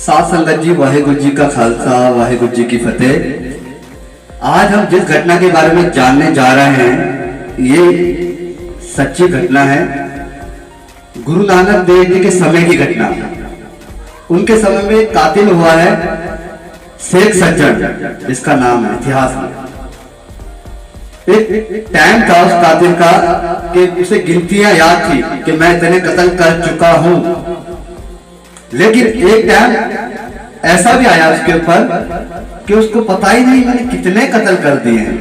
साथ संगत जी, वाहेगुरु जी का खालसा, वाहेगुरु जी की फतेह। आज हम जिस घटना के बारे में जानने जा रहे हैं ये सच्ची घटना है। गुरु नानक देव जी के समय की घटना। उनके समय में एक कातिल हुआ है, शेख सज्जन इसका नाम है इतिहास में। एक टाइम था उस कातिल का कि उसे गिनतियां याद थी कि मैं इतने कत्ल कर चुका हूं, लेकिन एक टाइम ऐसा भी आया उसके ऊपर कि उसको पता ही नहीं मैंने कितने कत्ल कर दिए हैं।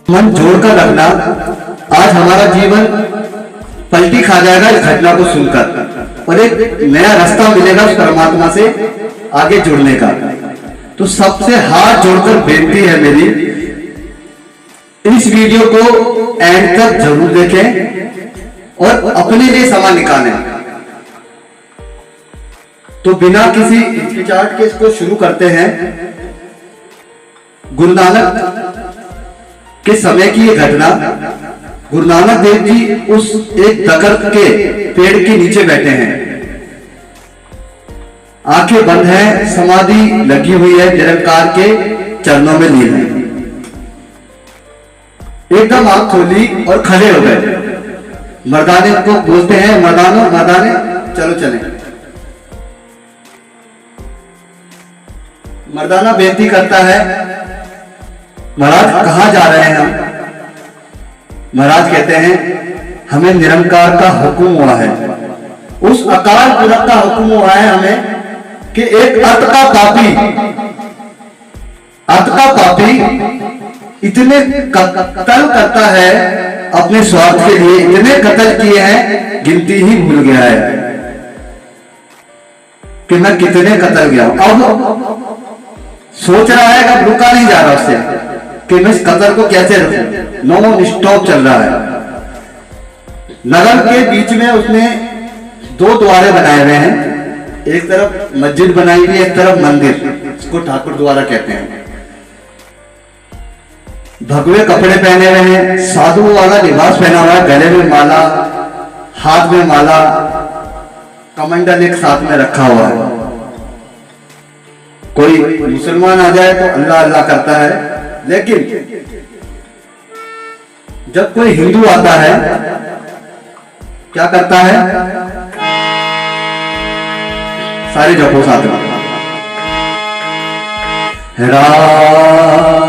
मन जोड़कर रखना, आज हमारा जीवन पलटी खा जाएगा इस घटना को सुनकर, और एक नया रास्ता मिलेगा उस परमात्मा से आगे जुड़ने का। तो सबसे हाथ जोड़कर बेनती है मेरी, इस वीडियो को एंड तक जरूर देखें और अपने लिए समय निकालें। तो बिना किसी हिचकिचाहट के इसको शुरू करते हैं। गुरु नानक के समय की ये घटना। गुरु नानक देव जी उस एक दरख्त के पेड़ के नीचे बैठे हैं, आंखें बंद है, समाधि लगी हुई है, निरंकार के चरणों में लीन है। एकदम आंख खोली और खड़े हो गए। मर्दाने को बोलते हैं, मर्दानो मर्दाने चलो चले। मर्दाना बेनती करता है, महाराज कहां जा रहे हैं हम? महाराज कहते हैं हमें निरंकार का हुक्म हुआ है, उस अकाल पुरख का हुक्म हुआ है हमें कि एक अत का पापी इतने कत्ल करता है अपने स्वार्थ के लिए, इतने कत्ल किए हैं गिनती ही भूल गया है कि मैं कितने कत्ल किया। अब सोच रहा है कि रुका नहीं जा रहा उससे कि मैं इस कत्ल को कैसे रखूं। नॉन स्टॉप चल रहा है। नगर के बीच में उसने दो द्वारे बनाए हुए हैं, एक तरफ मस्जिद बनाई हुई है, एक तरफ मंदिर, इसको ठाकुर द्वारा कहते हैं। भगवे कपड़े पहने हुए हैं, साधु वाला लिबास पहना हुआ है, गले में माला, हाथ में माला, कमंडल एक साथ में रखा हुआ है। कोई मुसलमान आ जाए तो अल्लाह अल्लाह करता है, लेकिन जब कोई हिंदू आता है क्या करता है? सारे जपो साथ में राम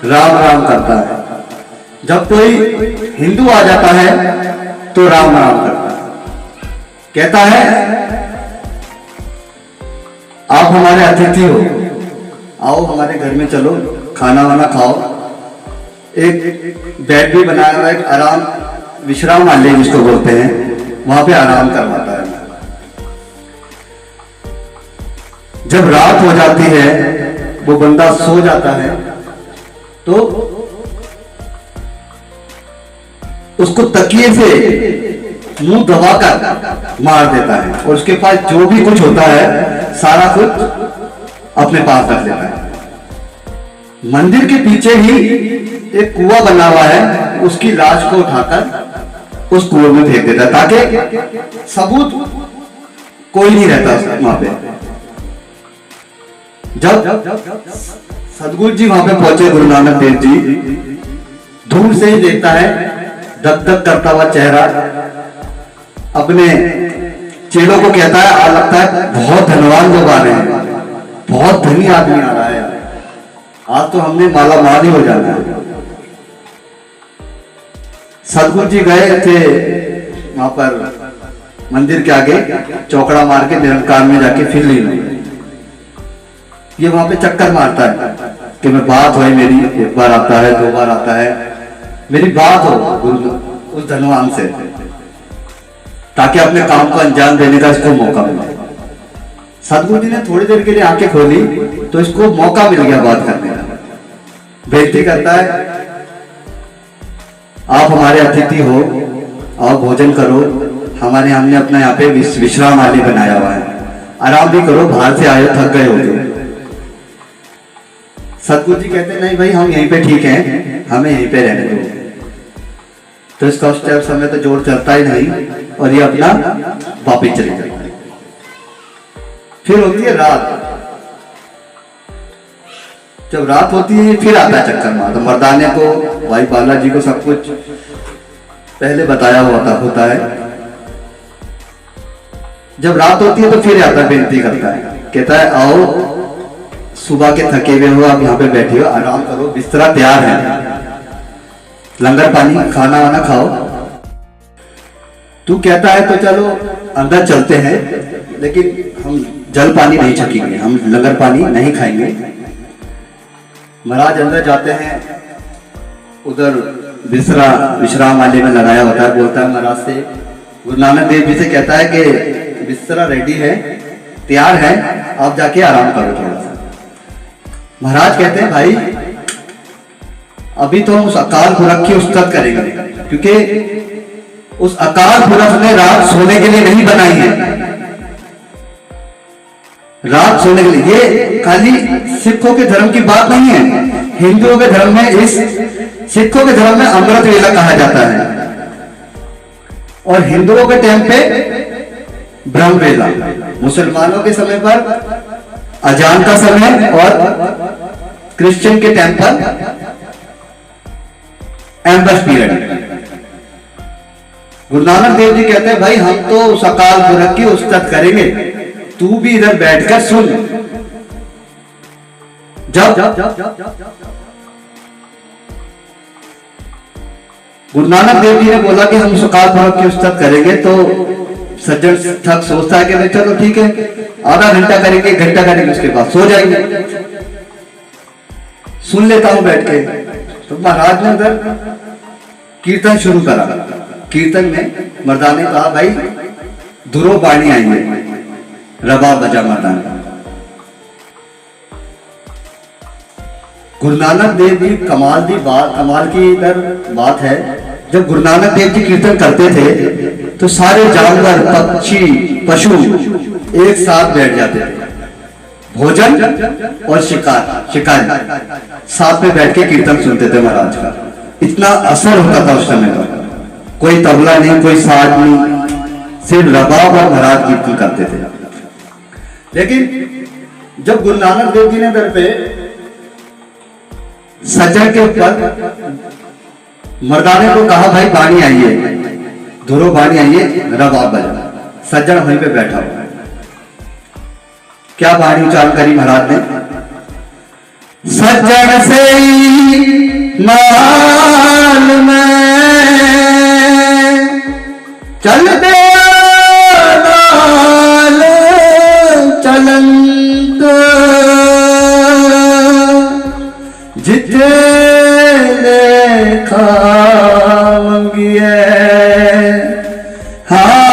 राम राम करता है। जब कोई हिंदू आ जाता है तो राम राम करता है, कहता है आप हमारे अतिथि हो, आओ हमारे घर में चलो, खाना वाना खाओ। एक बेड भी बनाया हुआ है, आराम विश्राम आलय जिसको बोलते हैं, वहां पे आराम करवाता है। जब रात हो जाती है, वो बंदा सो जाता है, तो उसको तकिए से मुंह दबाकर मार देता है, और उसके पास जो भी कुछ होता है सारा कुछ अपने पास रख लेता है। मंदिर के पीछे ही एक कुआं बना हुआ है, उसकी लाश को उठाकर उस कुएं में फेंक देता है, ताकि सबूत कोई नहीं रहता वहां पे। जब सदगुरु जी वहां पे पहुंचे, गुरु नानक देव जी दूर से ही देखता है धक धक करता हुआ चेहरा, अपने चेलों को कहता है, आ लगता है बहुत धनवान लोग आ रहे हैं, बहुत धनी आदमी आ रहा है, आज तो हमने माला माल ही हो जाना है। सदगुरु जी गए थे वहां पर मंदिर के आगे चौकड़ा मार के निरंकार में जाके फिर लीन हो गए। ये वहां पे चक्कर मारता है कि मैं बात हुई मेरी, एक बार आता है, 2 बार आता है, मेरी बात हो उस धनवान से, ताकि अपने काम को अंजाम देने का इसको मौका मिले। सदगुरु जी ने थोड़ी देर के लिए आंखें खोली तो इसको मौका मिल गया बात करने का। बेनती करता है, आप हमारे अतिथि हो, आओ भोजन करो, हमने अपना यहाँ पे विश्राम आलय बनाया हुआ है, आराम भी करो, बाहर से आए थक गए हो तो। सतगुरु जी कहते नहीं भाई, हम यहीं पे ठीक हैं, हमें यहीं पे रहने दो। तो इसका उस टाइम समय तो जोर चलता ही नहीं और ये अपना वापिस चली जाती है। फिर होती है रात। जब रात होती है फिर आता है चक्कर मार। तो मर्दाने को, भाई बालाजी को सब कुछ पहले बताया होता है। जब रात होती है तो फिर आता, बेनती करता है, कहता है आओ, सुबह के थके हुए हो, आप यहाँ पे बैठे हो, आराम करो, बिस्तरा तैयार है, लंगर पानी खाना वाना खाओ। तू कहता है तो चलो अंदर चलते हैं, लेकिन हम जल पानी नहीं छकेंगे, हम लंगर पानी नहीं खाएंगे। महाराज अंदर जाते हैं, उधर बिस्तरा विश्राम आलय में लगाया होता है। बोलता है महाराज से, गुरु नानक देव जी से कहता है कि बिस्तरा रेडी है, तैयार है, आप जाके आराम करो थोड़ा सा। महाराज कहते हैं भाई अभी तो हम उस अकाल पुरख की उस्तत करेंगे, क्योंकि उस अकाल पुरख ने रात सोने के लिए नहीं बनाई है। रात सोने के लिए, ये खाली सिखों के धर्म की बात नहीं है। हिंदुओं के धर्म में, इस सिखों के धर्म में अमृत वेला कहा जाता है, और हिंदुओं के टाइम पे ब्रह्म वेला, मुसलमानों के समय पर अजान का समय, और क्रिश्चियन के टाइम पर एम्बस पीरियड। गुरु नानक देव जी कहते हैं भाई हम तो उस अकाल पुरख की उस्तत करेंगे, तू भी इधर बैठकर सुन। जब गुरु नानक देव जी ने बोला कि हम उस अकाल पुरख की उस्तत करेंगे, तो सज्जन ठग सोचता है कि भाई चलो ठीक है, आधा घंटा करेंगे, 1 घंटा करेंगे, उसके बाद सो जाएंगे, सुन लेता हूं बैठ के। तो महाराज ने उधर कीर्तन शुरू करा। कीर्तन में मर्दाने कहा भाई धुरो बाणी आई है, रबा बजा मर्दाना। गुरु नानक देव जी कमाल की इधर बात है। जब गुरु नानक देव जी कीर्तन करते थे तो सारे जानवर, पक्षी, पशु एक साथ बैठ जाते थे, भोजन और शिकारी साथ में बैठ के कीर्तन सुनते थे महाराज का। इतना असर होता था उस समय पर। कोई तबला नहीं, कोई साज नहीं, सिर्फ रबाब और महाराज कीर्तन करते थे। लेकिन जब गुरु नानक देव जी ने दर पे सज्जन के ऊपर मर्दाने को कहा भाई बाणी आइए, धुरो बाणी आइए, रबाब बजा। सज्जन वहीं पे बैठा हुआ है। क्या बाणी उच्चारण करी महाराज ने? सज्जन से माल में चल दे चलंत, जिथे देखा मंगिए, हाँ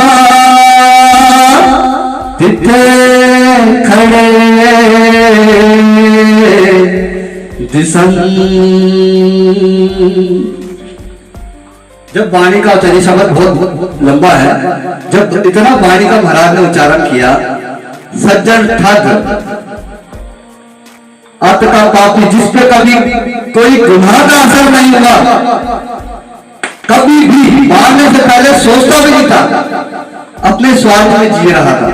तिथे खड़े दिसन। जब वाणी का उच्चारण, शब्द बहुत लंबा है, जब इतना वाणी का महाराज ने उच्चारण किया, सज्जन ठग अत का पापी, जिसपे कभी कोई गुनाह का असर नहीं हुआ, कभी भी मारने से पहले सोचता भी नहीं था, अपने स्वार्थ में जी रहा था,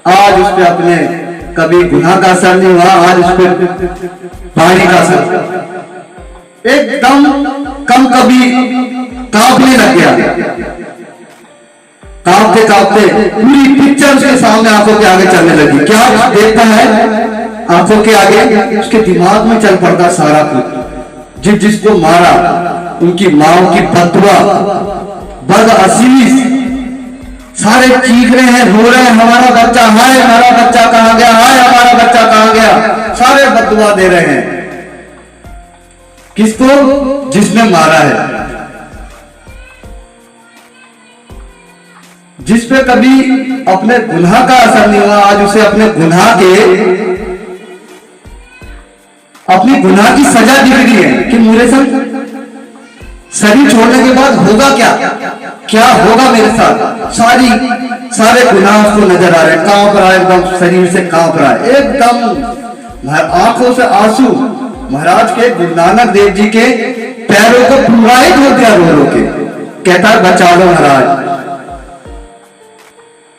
आज उस पर अपने कभी गुनाह का असर नहीं हुआ, आज उस पर वाणी का असर एकदम कम, कभी कांपने लग गया। कांपते कांपते पूरी पिक्चर उसके सामने आंखों के आगे चलने लगी। क्या देखता है आंखों के आगे? उसके दिमाग में चल पड़ता सारा कुछ। जिसको मारा उनकी माओ की बददुआ बदअसीस, सारे चीख रहे हैं, रो रहे हैं, हमारा बच्चा, हाय हमारा बच्चा कहां गया, हाय हमारा बच्चा कहां गया, सारे बददुआ दे रहे हैं। किसको? जिसने मारा है, जिस पे कभी अपने गुनाह का असर नहीं हुआ, आज उसे अपने गुनाह की सजा दिख रही है कि मेरे साथ शरीर छोड़ने के बाद होगा क्या होगा मेरे साथ। सारे गुनाह उसको नजर आ रहे हैं, कांप रहा है, एकदम शरीर से कांप रहा है, एकदम आंखों से आंसू महाराज के गुरु नानक देव जी के पैरों को प्रवाहित हो गया रो रो के। कहता है बचा लो महाराज,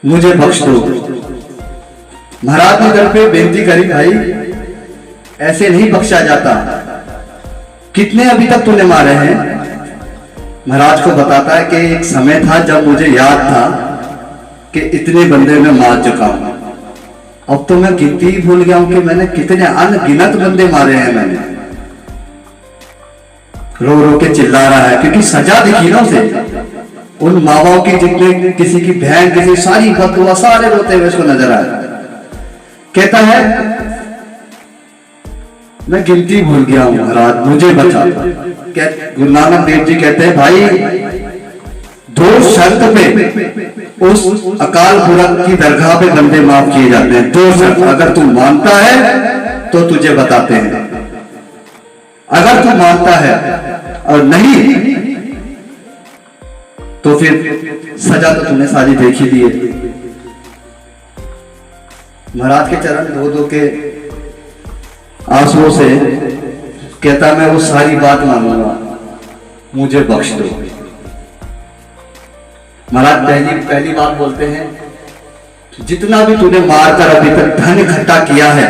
मुझे बख्श दो। महाराज ने दर पे बेनती करी, भाई ऐसे नहीं बख्शा जाता, कितने अभी तक तूने मारे हैं। महाराज को बताता है कि एक समय था जब मुझे याद था कि इतने बंदे मैं मार चुका हूं, अब तो मैं गिनती ही भूल गया हूं कि मैंने कितने अनगिनत बंदे मारे हैं मैंने। रो रो के चिल्ला रहा है क्योंकि सजा दिखी ना उसे, उन माँ बाप की, जितने किसी की बहन, किसी सारी बदुआ, सारे रोते हुए उसको नजर आया। कहता है मैं गिनती भूल गया हूं महाराज, मुझे बचा। गुरु नानक देव जी कहते हैं भाई, दो शर्त पे उस अकाल पुरख की दरगाह पे बंदे माफ किए जाते हैं। दो शर्त, अगर तू मानता है तो तुझे बताते हैं, अगर तू मानता है और नहीं तो फिर सजा तो तूने सारी देख ही ली है। महाराज के चरण धो धो के आंसुओं से कहता मैं वो सारी बात मानूंगा, मुझे बख्श दो। महाराज पहली बात बोलते हैं, जितना भी तूने मारकर अभी तक धन इकट्ठा किया है,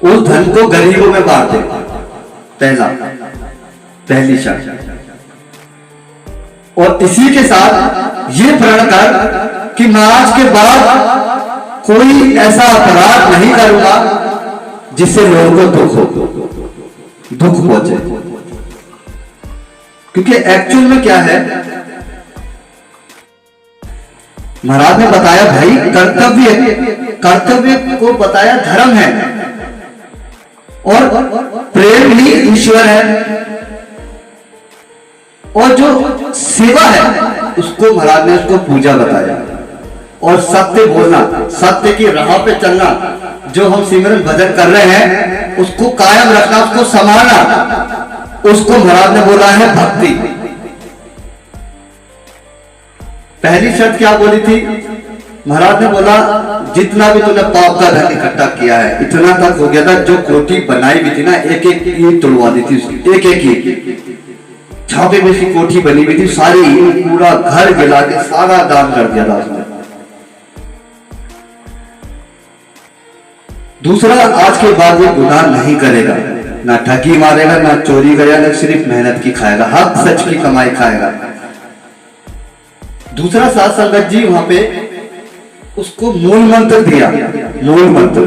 उस धन को गरीबों में बांट दे। पहली शर्त। और इसी के साथ ये प्रण कर कि मैं आज के बाद कोई ऐसा अपराध नहीं करूंगा जिससे लोगों को दुख पहुंचे। क्योंकि एक्चुअल में क्या है, महाराज ने बताया भाई कर्तव्य को बताया धर्म है और प्रेम ही ईश्वर है, और जो सेवा है उसको महाराज ने उसको पूजा बताया। और सत्य बोलना, सत्य की राह पे चलना, जो हम सिमरन भजन कर रहे हैं उसको कायम रखना, उसको संभालना, उसको महाराज ने बोला है भक्ति। पहली शर्त क्या बोली थी? महाराज ने बोला जितना भी तूने पाप का धन इकट्ठा किया है, इतना तक हो गया था। जो कोठी बनाई भी थी ना, एक एक ईंट तोड़वा दी थी उसकी, एक एक ईंट छापे में सी कोठी बनी हुई थी, सारी पूरा घर गिला के सारा दान कर दिया था उसने। दूसरा, आज के बाद वो गुनाह नहीं करेगा, ना ठगी मारेगा, ना चोरी करेगा, ना सिर्फ मेहनत की खाएगा, हक सच की कमाई खाएगा। दूसरा, साथ संगत जी वहां पे उसको मूल मंत्र दिया, मूल मंत्र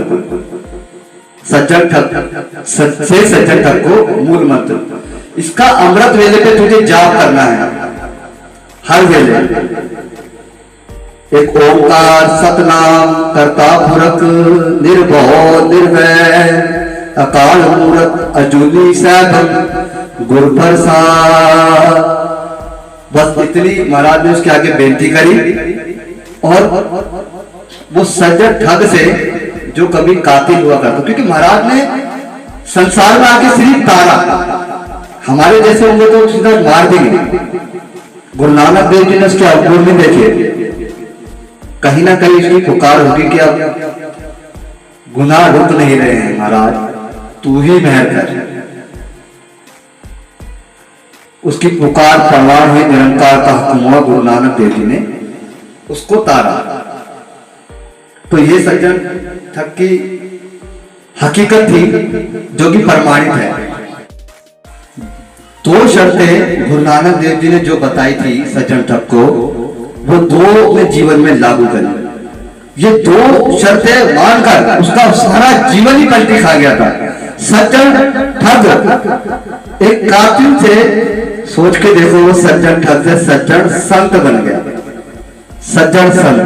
सज्जन ठग, सच्चे सज्जन ठग को मूल मंत्र। इसका अमृत वेले पे तुझे जाप करना है, हर वेले एक ओंकार सतनाम करता पुरख निर्भव निर्भय अकाल मूरत अजूनी सैभम गुरु प्रसाद। बस इतनी महाराज ने उसके आगे बेनती करी। और वो सज्जन ठग से जो कभी कातिल हुआ करता, क्योंकि महाराज ने संसार में आके सिर्फ तारा, हमारे जैसे होंगे तो सीधा मार देंगे। गुरु नानक देव जी ने उसके अवगुण में देखे, कहीं ना कहीं इसकी पुकार होगी कि अब गुनाह रुक नहीं रहे हैं, महाराज तू ही मेहर कर। उसकी पुकार परवान हुई, निरंकार का हुक्म हुआ, गुरु नानक देव जी ने उसको तारा। तो ये सज्जन ठग की हकीकत थी जो कि प्रमाणित है। दो शर्तें गुरु नानक देव जी ने जो बताई थी सज्जन ठग को, वो दो अपने जीवन में लागू करी। ये दो शर्तें मानकर उसका सारा जीवन ही पलटी खा गया था। सज्जन ठग एक कातिल से सोच के देखो, वो सज्जन ठग से सज्जन संत बन गया, सज्जन संत।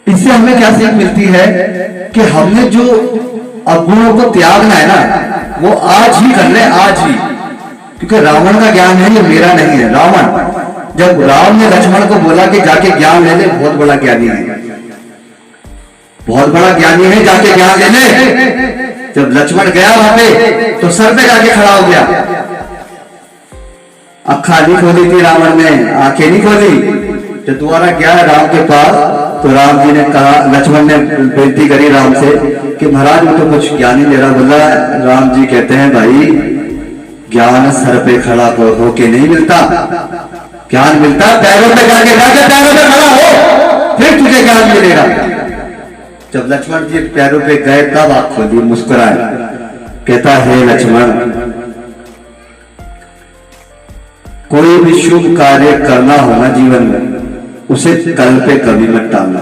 इससे हमें क्या सीख मिलती है कि हमने जो अवगुणों को त्यागना है ना, वो आज ही कर ले, आज ही। क्योंकि रावण का ज्ञान है, ये मेरा नहीं है। रावण, जब राम ने लक्ष्मण को बोला कि जाके ज्ञान ले ले, बहुत बड़ा ज्ञानी है, बहुत बड़ा ज्ञानी है, जाके ज्ञान ले ले। जब लक्ष्मण गया वहां पे तो सर पे जाके खड़ा हो गया, अखा नहीं खोली थी रावण ने, आंखें नहीं खोली। जब दोबारा गया राम के पास तो राम जी ने कहा, लक्ष्मण ने बेनती करी राम से कि महाराज वो तो कुछ ज्ञान ही ले रहा। बोला, राम जी कहते हैं भाई ज्ञान सर पे खड़ा होके नहीं मिलता, ज्ञान मिलता पैरों पे जाके, जाके पैरों पे खड़ा हो, फिर तुझे ज्ञान मिलेगा। जब लक्ष्मण जी पैरों पे गए तब आंख खोली, मुस्कुराए, कहता है लक्ष्मण, कोई भी शुभ कार्य करना हो ना जीवन में, उसे कल पे कभी मत टालना,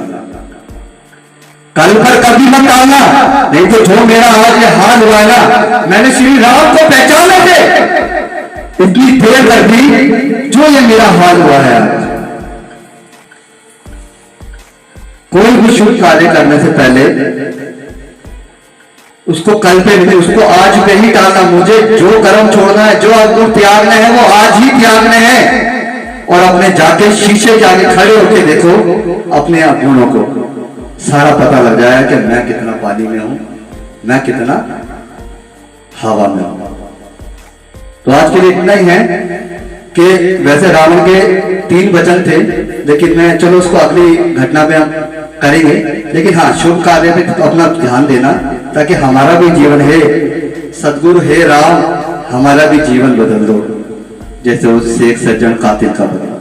कल पर कभी मत टालना। नहीं तो जो मेरा आज ये हाल हुआ है ना, मैंने श्री राम को पहचाने थे, इतनी देर कर दी जो ये मेरा हाल हुआ है आज। कोई भी शुभ कार्य करने से पहले उसको कल पे नहीं, उसको आज पे ही टालना। मुझे जो कर्म छोड़ना है, जो अवगुण त्यागने हैं, वो आज ही त्यागने हैं। और अपने जाके शीशे के आगे खड़े होकर देखो अपने अवगुणों को, सारा पता लग जाएगा कि मैं कितना पानी में हूं, मैं कितना हवा में हूं। तो आज के लिए इतना ही है कि वैसे रावण के 3 वचन थे, लेकिन मैं चलो उसको अगली घटना पे हम करेंगे। लेकिन हाँ, शुभ कार्य पे तो अपना ध्यान देना, ताकि हमारा भी जीवन है सदगुरु है राम, हमारा भी जीवन बदल दो, जैसे उससे एक सज्जन कातिल का बदला।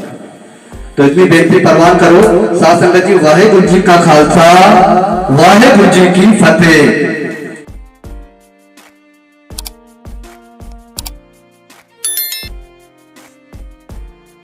तो इतनी बेनती परवान करो। साथ संगत जी, वाहेगुरु जी का खालसा, वाहेगुरु जी की फतेह।